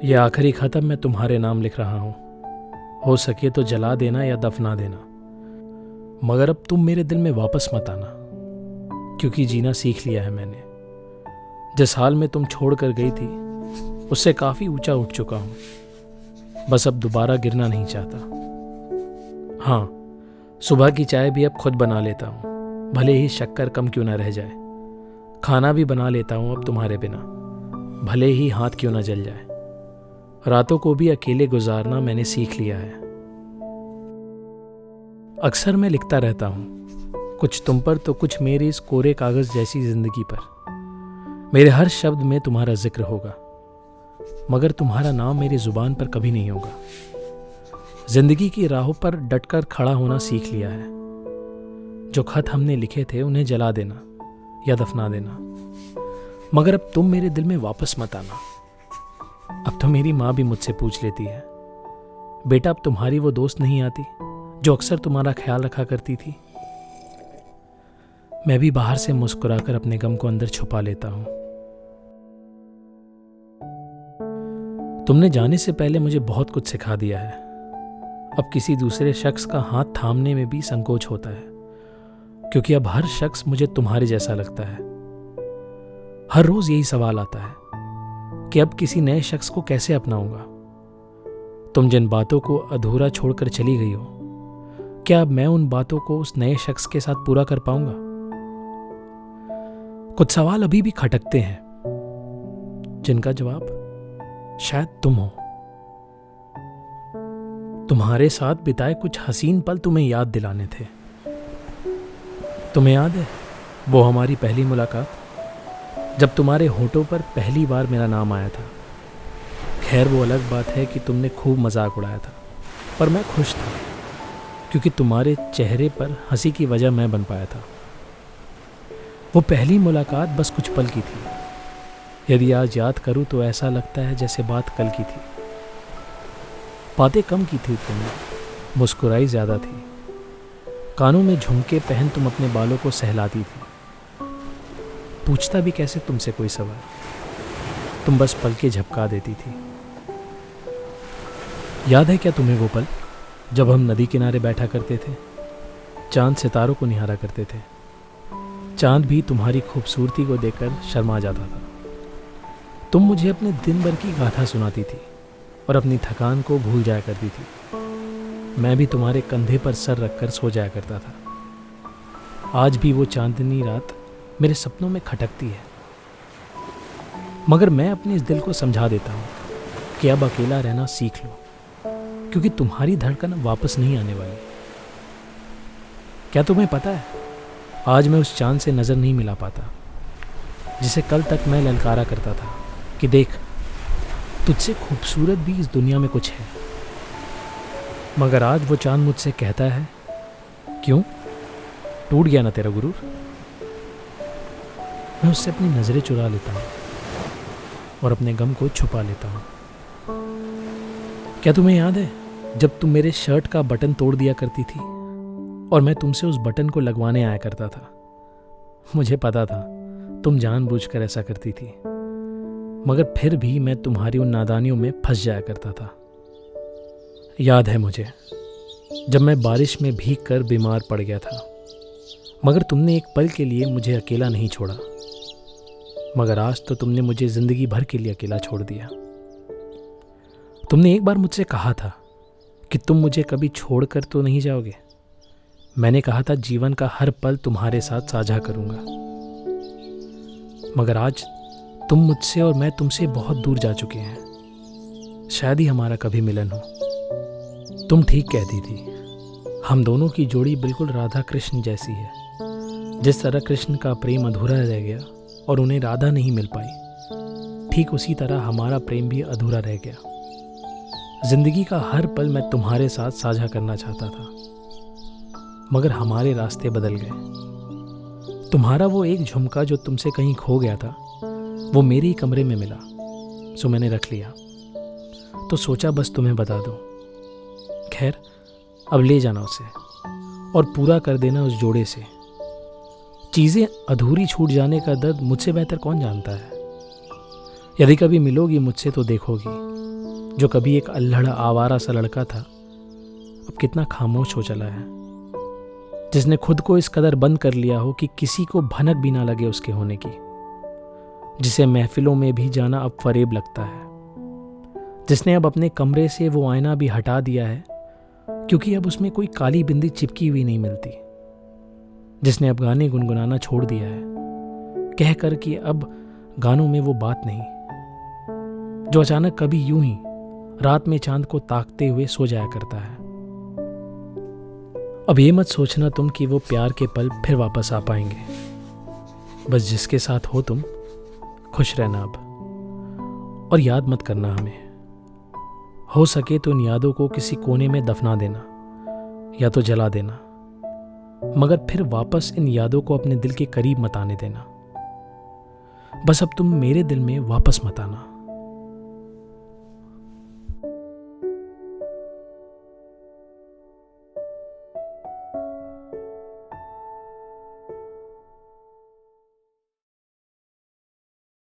यह आखिरी खत मैं तुम्हारे नाम लिख रहा हूं। हो सके तो जला देना या दफना देना, मगर अब तुम मेरे दिल में वापस मत आना, क्योंकि जीना सीख लिया है मैंने। जिस हाल में तुम छोड़ कर गई थी उससे काफ़ी ऊंचा उठ चुका हूं। बस अब दोबारा गिरना नहीं चाहता। हाँ, सुबह की चाय भी अब खुद बना लेता हूं, भले ही शक्कर कम क्यों ना रह जाए। खाना भी बना लेता हूं अब तुम्हारे बिना, भले ही हाथ क्यों ना जल जाए। रातों को भी अकेले गुजारना मैंने सीख लिया है। अक्सर मैं लिखता रहता हूं, कुछ तुम पर तो कुछ मेरे इस कोरे कागज जैसी जिंदगी पर। मेरे हर शब्द में तुम्हारा जिक्र होगा, मगर तुम्हारा नाम मेरी जुबान पर कभी नहीं होगा। जिंदगी की राहों पर डटकर खड़ा होना सीख लिया है। जो खत हमने लिखे थे उन्हें जला देना या दफना देना, मगर अब तुम मेरे दिल में वापस मत आना। अब तो मेरी माँ भी मुझसे पूछ लेती है, बेटा अब तुम्हारी वो दोस्त नहीं आती जो अक्सर तुम्हारा ख्याल रखा करती थी। मैं भी बाहर से मुस्कुराकर अपने गम को अंदर छुपा लेता हूं। तुमने जाने से पहले मुझे बहुत कुछ सिखा दिया है। अब किसी दूसरे शख्स का हाथ थामने में भी संकोच होता है, क्योंकि अब हर शख्स मुझे तुम्हारे जैसा लगता है। हर रोज यही सवाल आता है कि अब किसी नए शख्स को कैसे अपनाऊंगा। तुम जिन बातों को अधूरा छोड़कर चली गई हो, क्या अब मैं उन बातों को उस नए शख्स के साथ पूरा कर पाऊंगा? कुछ सवाल अभी भी खटकते हैं, जिनका जवाब शायद तुम हो। तुम्हारे साथ बिताए कुछ हसीन पल तुम्हें याद दिलाने थे। तुम्हें याद है वो हमारी पहली मुलाकात, जब तुम्हारे होठों पर पहली बार मेरा नाम आया था। खैर वो अलग बात है कि तुमने खूब मजाक उड़ाया था, पर मैं खुश था, क्योंकि तुम्हारे चेहरे पर हंसी की वजह मैं बन पाया था। वो पहली मुलाकात बस कुछ पल की थी। यदि आज याद करूं तो ऐसा लगता है जैसे बात कल की थी। बातें कम की थी तुमने, मुस्कुराई ज्यादा थी। कानों में झुमके पहन तुम अपने बालों को सहलाती थी। पूछता भी कैसे तुमसे कोई सवाल, तुम बस पलके झपका देती थी। याद है क्या तुम्हें वो पल जब हम नदी किनारे बैठा करते थे, चांद सितारों को निहारा करते थे। चांद भी तुम्हारी खूबसूरती को देखकर शर्मा जाता था। तुम मुझे अपने दिन भर की गाथा सुनाती थी और अपनी थकान को भूल जाया करती थी। मैं भी तुम्हारे कंधे पर सर रखकर सो जाया करता था। आज भी वो चांदनी रात मेरे सपनों में खटकती है, मगर मैं अपने इस दिल को समझा देता हूँ कि अब अकेला रहना सीख लो, क्योंकि तुम्हारी धड़कन वापस नहीं आने वाली। क्या तुम्हें पता है, आज मैं उस चांद से नजर नहीं मिला पाता जिसे कल तक मैं ललकारा करता था कि देख, तुझसे खूबसूरत भी इस दुनिया में कुछ है। मगर आज वो चांद मुझसे कहता है, क्यों टूट गया ना तेरा गुरूर? मैं उससे अपनी नजरें चुरा लेता हूँ और अपने गम को छुपा लेता हूँ। क्या तुम्हें याद है जब तुम मेरे शर्ट का बटन तोड़ दिया करती थी और मैं तुमसे उस बटन को लगवाने आया करता था? मुझे पता था तुम जानबूझकर ऐसा करती थी, मगर फिर भी मैं तुम्हारी उन नादानियों में फंस जाया करता था। याद है मुझे जब मैं बारिश में भीग कर बीमार पड़ गया था, मगर तुमने एक पल के लिए मुझे अकेला नहीं छोड़ा। मगर आज तो तुमने मुझे जिंदगी भर के लिए अकेला छोड़ दिया। तुमने एक बार मुझसे कहा था कि तुम मुझे कभी छोड़कर तो नहीं जाओगे। मैंने कहा था जीवन का हर पल तुम्हारे साथ साझा करूंगा। मगर आज तुम मुझसे और मैं तुमसे बहुत दूर जा चुके हैं। शायद ही हमारा कभी मिलन हो। तुम ठीक कहती थी, हम दोनों की जोड़ी बिल्कुल राधा कृष्ण जैसी है। जिस तरह कृष्ण का प्रेम अधूरा रह गया और उन्हें राधा नहीं मिल पाई, ठीक उसी तरह हमारा प्रेम भी अधूरा रह गया। जिंदगी का हर पल मैं तुम्हारे साथ साझा करना चाहता था, मगर हमारे रास्ते बदल गए। तुम्हारा वो एक झुमका जो तुमसे कहीं खो गया था, वो मेरे ही कमरे में मिला, सो मैंने रख लिया। तो सोचा बस तुम्हें बता दूं। खैर, अब ले जाना उसे और पूरा कर देना उस जोड़े से। चीज़ें अधूरी छूट जाने का दर्द मुझसे बेहतर कौन जानता है। यदि कभी मिलोगी मुझसे तो देखोगी, जो कभी एक अल्हड़ आवारा सा लड़का था अब कितना खामोश हो चला है, जिसने खुद को इस कदर बंद कर लिया हो कि किसी को भनक भी ना लगे उसके होने की, जिसे महफिलों में भी जाना अब फरेब लगता है, जिसने अब अपने कमरे से वो आईना भी हटा दिया है क्योंकि अब उसमें कोई काली बिंदी चिपकी हुई नहीं मिलती, जिसने अब गाने गुनगुनाना छोड़ दिया है कह कर कि अब गानों में वो बात नहीं, जो अचानक कभी यूं ही रात में चांद को ताकते हुए सो जाया करता है। अब ये मत सोचना तुम कि वो प्यार के पल फिर वापस आ पाएंगे, बस जिसके साथ हो तुम खुश रहना अब, और याद मत करना हमें, हो सके तो इन यादों को किसी कोने में दफना देना या तो जला देना, मगर फिर वापस इन यादों को अपने दिल के करीब मत आने देना। बस अब तुम मेरे दिल में वापस मत आना।